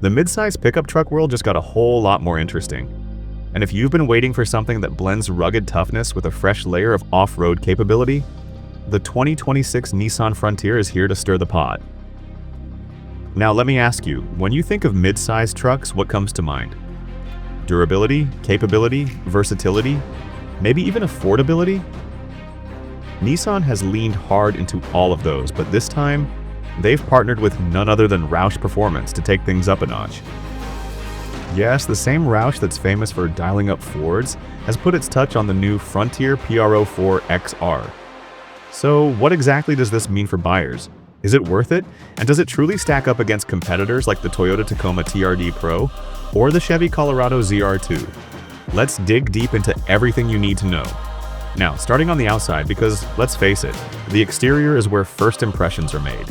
The midsize pickup truck world just got a whole lot more interesting. And if you've been waiting for something that blends rugged toughness with a fresh layer of off-road capability, the 2026 Nissan Frontier is here to stir the pot. Now let me ask you, when you think of midsize trucks, what comes to mind? Durability, capability, versatility, maybe even affordability? Nissan has leaned hard into all of those, but this time, they've partnered with none other than Roush Performance to take things up a notch. Yes, the same Roush that's famous for dialing up Fords has put its touch on the new Frontier PRO4 XR. So what exactly does this mean for buyers? Is it worth it? And does it truly stack up against competitors like the Toyota Tacoma TRD Pro or the Chevy Colorado ZR2? Let's dig deep into everything you need to know. Now, starting on the outside, because let's face it, the exterior is where first impressions are made.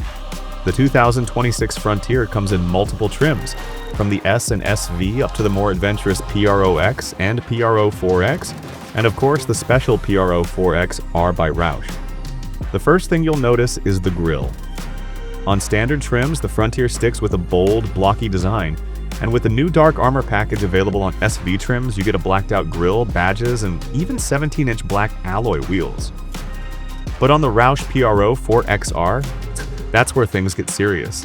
The 2026 Frontier comes in multiple trims, from the S and SV up to the more adventurous PRO-X and PRO-4X, and of course the special PRO-4X R by Roush. The first thing you'll notice is the grille. On standard trims, the Frontier sticks with a bold, blocky design, and with the new dark armor package available on SV trims, you get a blacked-out grille, badges, and even 17-inch black alloy wheels. But on the Roush PRO-4XR, that's where things get serious.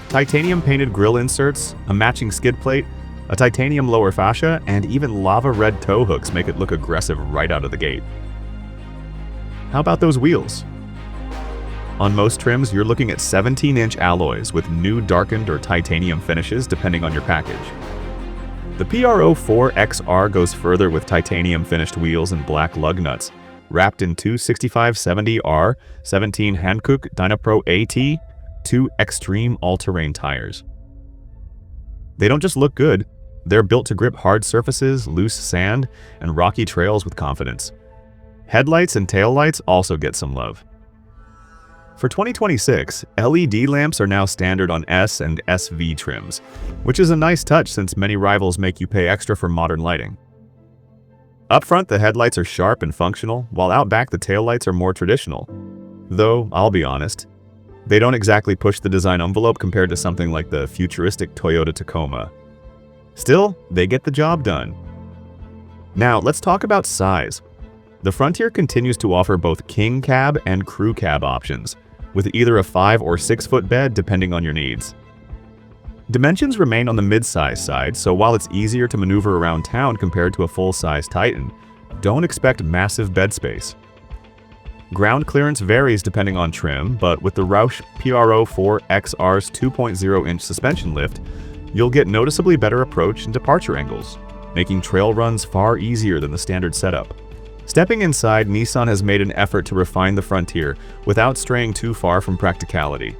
Titanium-painted grille inserts, a matching skid plate, a titanium lower fascia, and even lava-red tow hooks make it look aggressive right out of the gate. How about those wheels? On most trims, you're looking at 17-inch alloys with new darkened or titanium finishes depending on your package. The PRO-4XR goes further with titanium-finished wheels and black lug nuts, wrapped in two 6570R 17 Hankook Dynapro AT2 Xtreme all-terrain tires. They don't just look good, they're built to grip hard surfaces, loose sand, and rocky trails with confidence. Headlights and taillights also get some love. For 2026, LED lamps are now standard on S and SV trims, which is a nice touch since many rivals make you pay extra for modern lighting. Up front, the headlights are sharp and functional, while out back the taillights are more traditional. Though, I'll be honest, they don't exactly push the design envelope compared to something like the futuristic Toyota Tacoma. Still, they get the job done. Now, let's talk about size. The Frontier continues to offer both king cab and crew cab options, with either a 5 or 6 foot bed depending on your needs. Dimensions remain on the mid-size side, so while it's easier to maneuver around town compared to a full-size Titan, don't expect massive bed space. Ground clearance varies depending on trim, but with the Roush PRO-4XR's 2.0-inch suspension lift, you'll get noticeably better approach and departure angles, making trail runs far easier than the standard setup. Stepping inside, Nissan has made an effort to refine the Frontier without straying too far from practicality.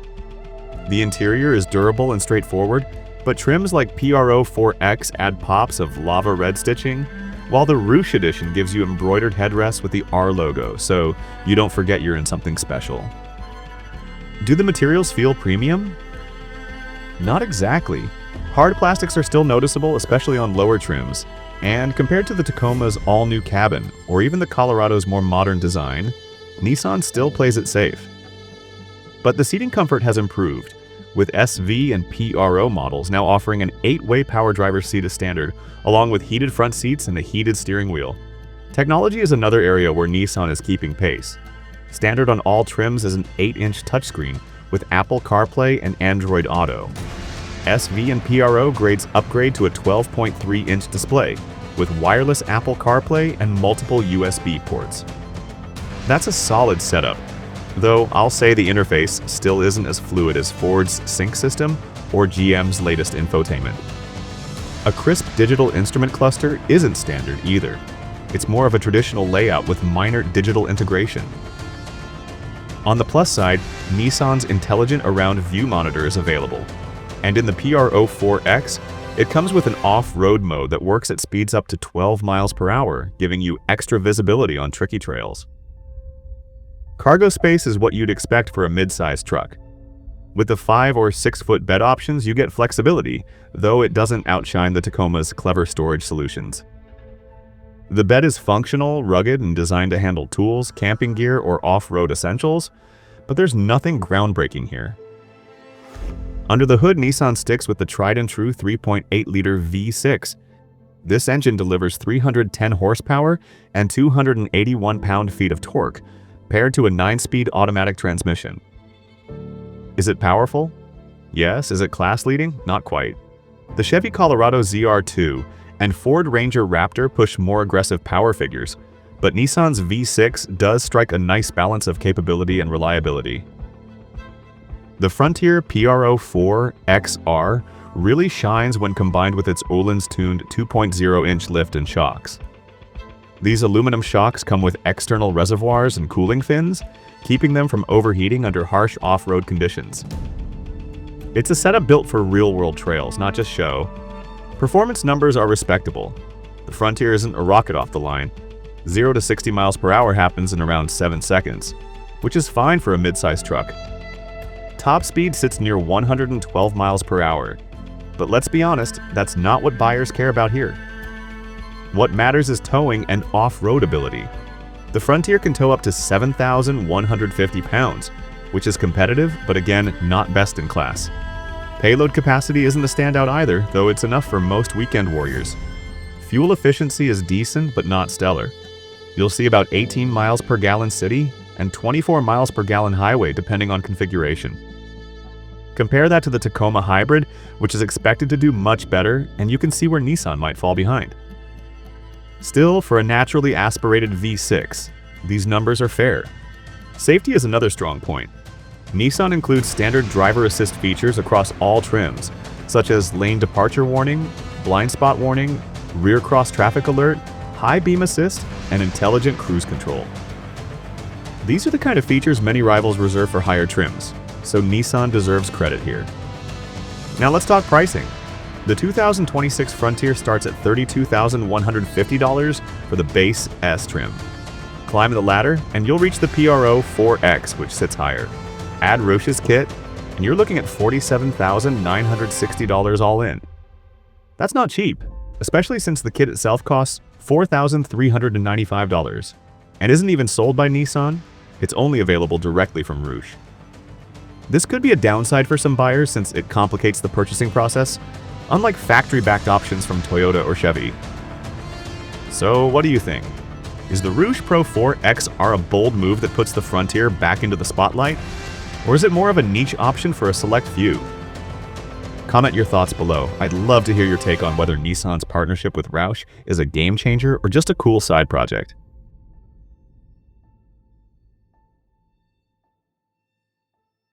The interior is durable and straightforward, but trims like PRO-4X add pops of lava red stitching, while the Roush edition gives you embroidered headrests with the R logo, so you don't forget you're in something special. Do the materials feel premium? Not exactly. Hard plastics are still noticeable, especially on lower trims, and compared to the Tacoma's all-new cabin, or even the Colorado's more modern design, Nissan still plays it safe. But the seating comfort has improved, with SV and PRO models now offering an 8-way power driver's seat as standard, along with heated front seats and a heated steering wheel. Technology is another area where Nissan is keeping pace. Standard on all trims is an 8-inch touchscreen with Apple CarPlay and Android Auto. SV and PRO grades upgrade to a 12.3-inch display, with wireless Apple CarPlay and multiple USB ports. That's a solid setup, though I'll say the interface still isn't as fluid as Ford's Sync system or GM's latest infotainment. A crisp digital instrument cluster isn't standard either. It's more of a traditional layout with minor digital integration. On the plus side, Nissan's intelligent around view monitor is available, and in the PRO-4X, it comes with an off-road mode that works at speeds up to 12 miles per hour, giving you extra visibility on tricky trails. Cargo space is what you'd expect for a mid-sized truck. With the 5 or 6 foot bed options, you get flexibility, though it doesn't outshine the Tacoma's clever storage solutions. The bed is functional, rugged, and designed to handle tools, camping gear, or off-road essentials, but there's nothing groundbreaking here. Under the hood, Nissan sticks with the tried-and-true 3.8-liter V6. This engine delivers 310 horsepower and 281 pound-feet of torque, paired to a 9-speed automatic transmission. Is it powerful? Yes. Is it class-leading? Not quite. The Chevy Colorado ZR2 and Ford Ranger Raptor push more aggressive power figures, but Nissan's V6 does strike a nice balance of capability and reliability. The Frontier PRO4 XR really shines when combined with its Öhlins-tuned 2.0-inch lift and shocks. These aluminum shocks come with external reservoirs and cooling fins, keeping them from overheating under harsh off-road conditions. It's a setup built for real-world trails, not just show. Performance numbers are respectable. The Frontier isn't a rocket off the line. 0 to 60 miles per hour happens in around 7 seconds, which is fine for a mid-size truck. Top speed sits near 112 miles per hour. But let's be honest, that's not what buyers care about here. What matters is towing and off-road ability. The Frontier can tow up to 7,150 pounds, which is competitive, but again, not best in class. Payload capacity isn't a standout either, though it's enough for most weekend warriors. Fuel efficiency is decent, but not stellar. You'll see about 18 miles per gallon city and 24 miles per gallon highway depending on configuration. Compare that to the Tacoma Hybrid, which is expected to do much better, and you can see where Nissan might fall behind. Still, for a naturally aspirated V6, these numbers are fair. Safety is another strong point. Nissan includes standard driver assist features across all trims, such as lane departure warning, blind spot warning, rear cross traffic alert, high beam assist, and intelligent cruise control. These are the kind of features many rivals reserve for higher trims, so Nissan deserves credit here. Now let's talk pricing. The 2026 Frontier starts at $32,150 for the base S trim. Climb the ladder and you'll reach the PRO 4X, which sits higher. Add Roush's kit and you're looking at $47,960 all in. That's not cheap, especially since the kit itself costs $4,395 and isn't even sold by Nissan. It's only available directly from Roush. This could be a downside for some buyers since it complicates the purchasing process, unlike factory-backed options from Toyota or Chevy. So what do you think? Is the Roush Pro 4 XR a bold move that puts the Frontier back into the spotlight? Or is it more of a niche option for a select few? Comment your thoughts below. I'd love to hear your take on whether Nissan's partnership with Roush is a game changer or just a cool side project.